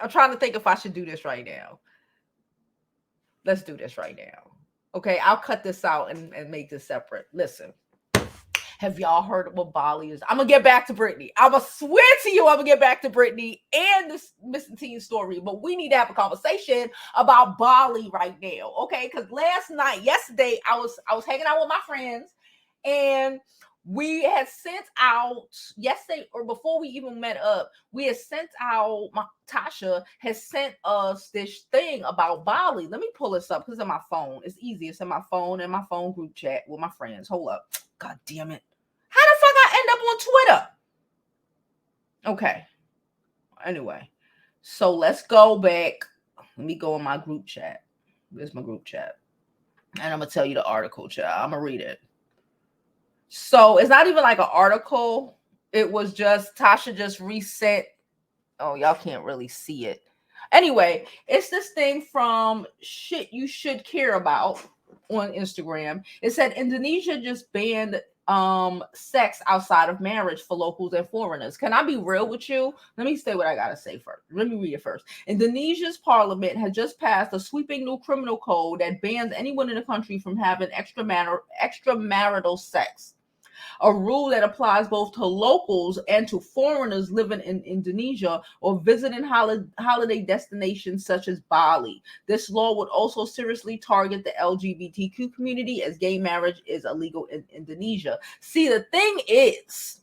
I'm trying to think if I should do this right now. Let's do this right now. Okay, I'll cut this out and make this separate. Listen. Have y'all heard what Bali is? I'm gonna get back to Brittany. I'm gonna swear to you, I'm gonna get back to Brittany and this missing teen story. But we need to have a conversation about Bali right now, okay? Because yesterday, I was hanging out with my friends, and we had sent out yesterday, or before we even met up, we had sent out, Tasha has sent us this thing about Bali. Let me pull this up because it's on my phone. It's easy. It's in my phone and my phone group chat with my friends. Hold up. God damn it. How the fuck I end up on Twitter? Okay. Anyway, so let's go back. Let me go in my group chat. There's my group chat. And I'm going to tell you the article, chat. I'm going to read it. So it's not even like an article. It was just, Tasha just reset. Oh, y'all can't really see it. Anyway, it's this thing from Shit You Should Care About on Instagram. It said Indonesia just banned sex outside of marriage for locals and foreigners. Can I be real with you? Let me say what I gotta say first. Let me read it first. Indonesia's parliament has just passed a sweeping new criminal code that bans anyone in the country from having extramarital sex. A rule that applies both to locals and to foreigners living in Indonesia or visiting holiday destinations such as Bali. This law would also seriously target the LGBTQ community as gay marriage is illegal in Indonesia. See, the thing is,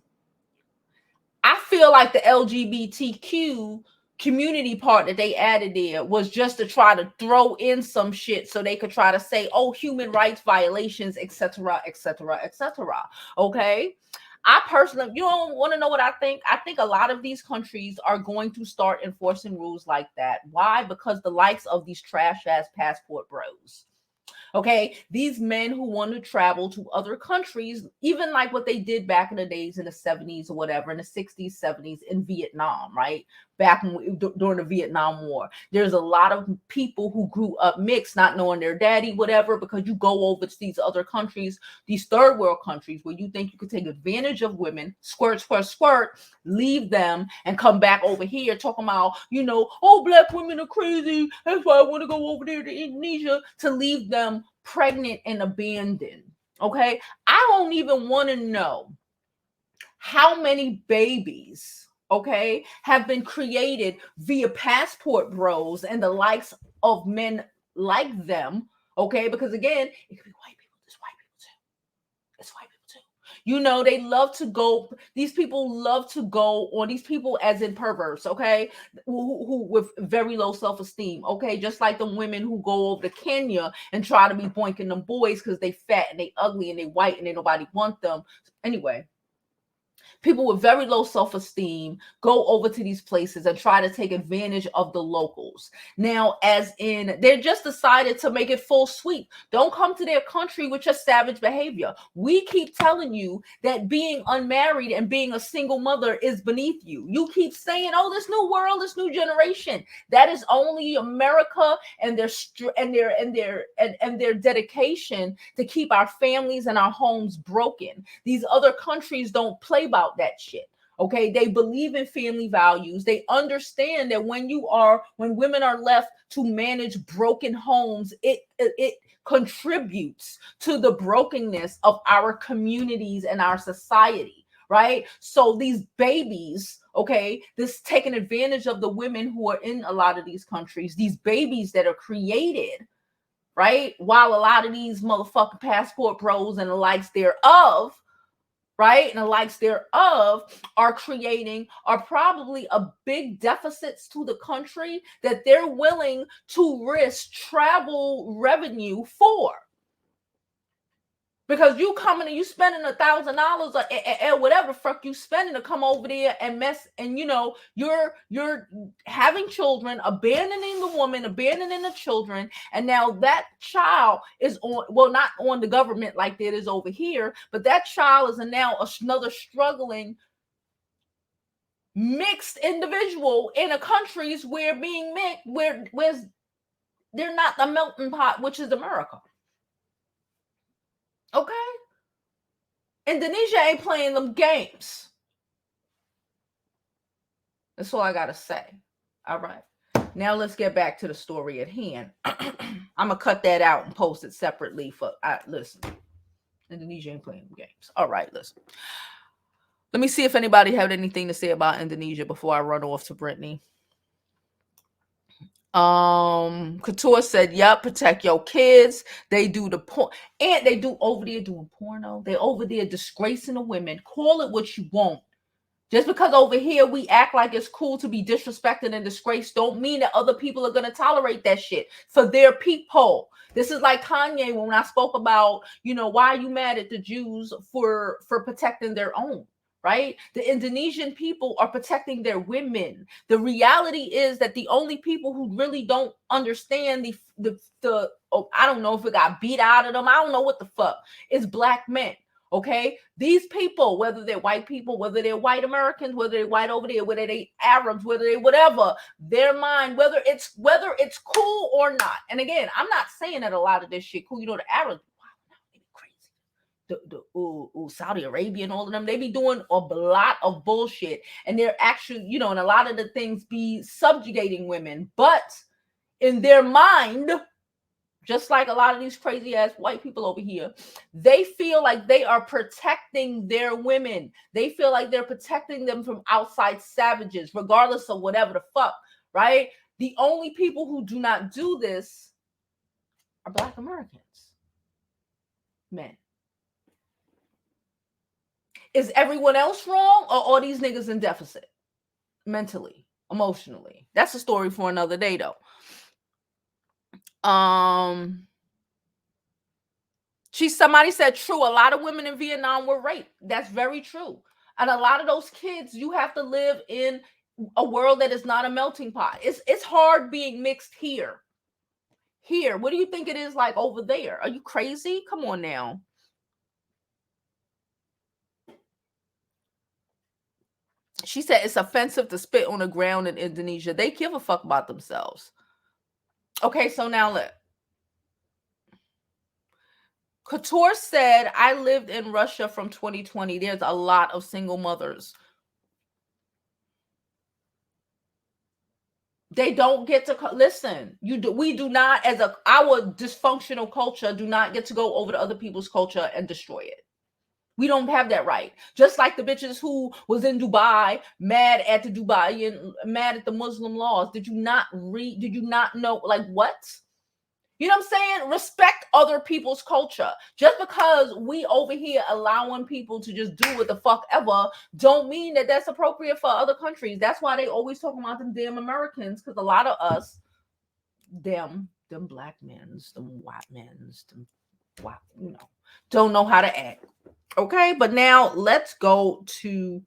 I feel like the LGBTQ community part that they added there was just to try to throw in some shit so they could try to say, oh, human rights violations, etc., etc., etc. Okay. I personally, you don't want to know what I think? I think a lot of these countries are going to start enforcing rules like that. Why? Because the likes of these trash ass passport bros. Okay, these men who want to travel to other countries, even like what they did back in the days in the 70s or whatever, in the 60s, 70s in Vietnam, right? Back during the Vietnam War. There's a lot of people who grew up mixed, not knowing their daddy, whatever, because you go over to these other countries, these third world countries, where you think you could take advantage of women, squirt, squirt, squirt, leave them, and come back over here talking about, oh, black women are crazy. That's why I want to go over there to Indonesia, to leave them pregnant and abandoned. Okay, I don't even want to know how many babies, okay, have been created via passport bros and the likes of men like them. Okay, because again, it could be white people. It's white people too. It's white people too. They love to go. These people love to go on, these people as in perverts, okay, who with very low self-esteem, okay, just like the women who go over to Kenya and try to be boinking them boys because they fat and they ugly and they white and they nobody want them. Anyway, people with very low self-esteem go over to these places and try to take advantage of the locals. Now, as in, they're just decided to make it full sweep. Don't come to their country with your savage behavior. We keep telling you that being unmarried and being a single mother is beneath you. You keep saying, oh, this new world, this new generation. That is only America and their dedication to keep our families and our homes broken. These other countries don't play about that shit. Okay, they believe in family values. They understand that when women are left to manage broken homes, it contributes to the brokenness of our communities and our society, right? So these babies, okay, this taking advantage of the women who are in a lot of these countries, these babies that are created, right, while a lot of these motherfucking passport bros and the likes thereof, right, and the likes thereof are probably a big deficits to the country that they're willing to risk travel revenue for. Because you coming and you spending $1,000 or whatever fuck you spending to come over there and mess, and you're having children, abandoning the woman, abandoning the children, and now that child is not on the government like it is over here, but that child is now another struggling mixed individual in a countries where being mixed, where they're not the melting pot, which is America. Okay. Indonesia ain't playing them games. That's all I gotta say. All right. Now let's get back to the story at hand. I'm gonna cut that out and post it separately for listen. Indonesia ain't playing games. All right, listen. Let me see if anybody had anything to say about Indonesia before I run off to Brittany. Couture said, yep, protect your kids. They do the porn, and they do over there doing porno. They over there disgracing the women. Call it what you want. Just because over here we act like it's cool to be disrespected and disgraced, don't mean that other people are gonna tolerate that shit for their peephole. This is like Kanye when I spoke about, why are you mad at the Jews for protecting their own? Right? The Indonesian people are protecting their women. The reality is that the only people who really don't understand I don't know if it got beat out of them, I don't know what the fuck, is Black men. Okay, these people, whether they're white people, whether they're white Americans, whether they're white over there, whether they Arabs, whether they whatever, their mind, whether it's cool or not. And again, I'm not saying that a lot of this shit cool. The Arabs, wow, they crazy. The Saudi Arabia and all of them, they be doing a lot of bullshit, and they're actually, and a lot of the things be subjugating women, but in their mind, just like a lot of these crazy ass white people over here, they feel like they are protecting their women. They feel like they're protecting them from outside savages, regardless of whatever the fuck, right? The only people who do not do this are Black Americans, men. Is everyone else wrong, or are these niggas in deficit mentally, emotionally? That's a story for another day, though. Somebody said, true, a lot of women in Vietnam were raped. That's very true. And a lot of those kids, you have to live in a world that is not a melting pot. It's hard being mixed here. Here, what do you think it is like over there? Are you crazy? Come on now. She said it's offensive to spit on the ground in Indonesia. They give a fuck about themselves. Okay, so now look. Couture said, I lived in Russia from 2020. There's a lot of single mothers. They don't get to listen. We do not, as our dysfunctional culture, do not get to go over to other people's culture and destroy it. We don't have that right. Just like the bitches who was in Dubai, mad at the Dubaian, mad at the Muslim laws. Did you not read? Did you not know? Like what? You know what I'm saying? Respect other people's culture. Just because we over here allowing people to just do what the fuck ever, don't mean that that's appropriate for other countries. That's why they always talking about them damn Americans, because a lot of us, them Black men's, them white men's, them white, don't know how to act. Okay, but now let's go to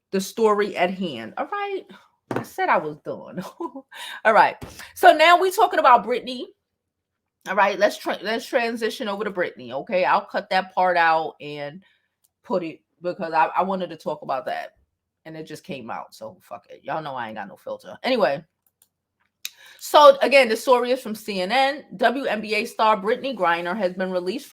the story at hand. All right, I said I was done. All right, so now we're talking about Brittany. All right, let's transition over to Brittany. Okay, I'll cut that part out and put it because I wanted to talk about that, and it just came out. So fuck it, y'all know I ain't got no filter. Anyway, so again, the story is from CNN. WNBA star Brittany Griner has been released